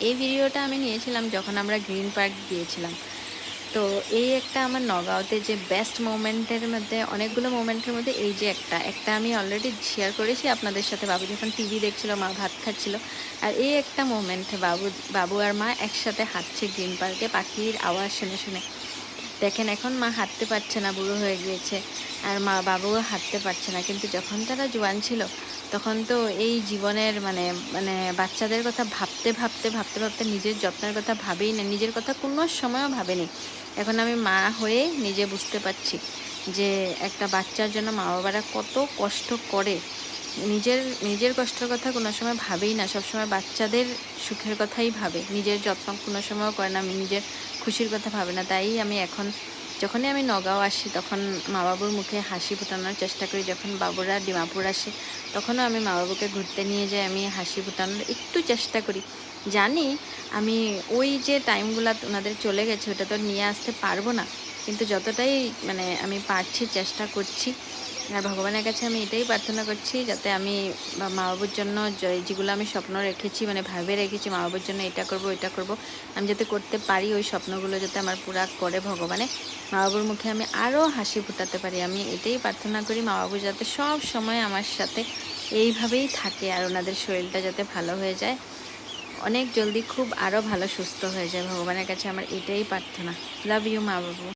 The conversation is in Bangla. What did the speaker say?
এই ভিডিওটা আমি নিয়েছিলাম যখন আমরা গ্রিন পার্ক গিয়েছিলাম। তো এই একটা আমার নগাঁওতে যে বেস্ট মোমেন্টের মধ্যে, অনেকগুলো মোমেন্টের মধ্যে এই যে একটা আমি অলরেডি শেয়ার করেছি আপনাদের সাথে। বাবু যখন টিভি দেখছিল, মা ভাত খাচ্ছিল। আর এই একটা মোমেন্ট, বাবু আর মা একসাথে হাঁটছে গ্রিন পার্কে পাখির আওয়াজ শুনে শুনে। দেখেন এখন মা হাঁটতে পারছে না, বুড়ো হয়ে গিয়েছে, আর বাবুও হাঁটতে পারছে না। কিন্তু যখন তারা জোয়ান ছিল তখন তো এই জীবনের মানে মানে বাচ্চাদের কথা ভাবতে ভাবতে ভাবতে ভাবতে নিজের যত্নের কথা ভাবেই না, নিজের কথা কোনো সময়ও ভাবেনি। এখন আমি মা হয়ে নিজে বুঝতে পারছি যে একটা বাচ্চার জন্য মা বাবারা কত কষ্ট করে। নিজের নিজের কষ্টের কথা কোনো সময় ভাবেই না, সবসময় বাচ্চাদের সুখের কথাই ভাবে, নিজের যত্ন কোনো সময়ও করে না, নিজের খুশির কথা ভাবে না। তাই আমি এখন যখনই আমি নগাঁও আসি তখন মা বাবুর মুখে হাসি ফোটানোর চেষ্টা করি। যখন বাবুরা ডিমাপুর আসে তখনও আমি মা বাবুকে ঘুরতে নিয়ে যাই, আমি হাসি ফোটানোর একটু চেষ্টা করি। জানি আমি ওই যে টাইমগুলো ওনাদের চলে গেছে ওটা তো নিয়ে আসতে পারবো না, কিন্তু যতটাই মানে আমি পারছি চেষ্টা করছি। আর ভগবানের কাছে আমি এটাই প্রার্থনা করছি যাতে আমি মা বাবুর জন্য যেগুলো আমি স্বপ্ন রেখেছি, মানে ভেবে রেখেছি মা বাবুর জন্য এটা করব ওইটা করব, আমি যাতে করতে পারি, ওই স্বপ্নগুলো যাতে আমার পুরা করে ভগবানে, মা বাবুর মুখে আমি আরও হাসি ফোটাতে পারি। আমি এটাই প্রার্থনা করি মা বাবু যাতে সব সময় আমার সাথে এইভাবেই থাকে, আর ওনাদের শরীরটা যাতে ভালো হয়ে যায়, অনেক জলদি খুব আরও ভালো সুস্থ হয়ে যায়। ভগবানের কাছে আমার এটাই প্রার্থনা। লাভ ইউ মা বাবু।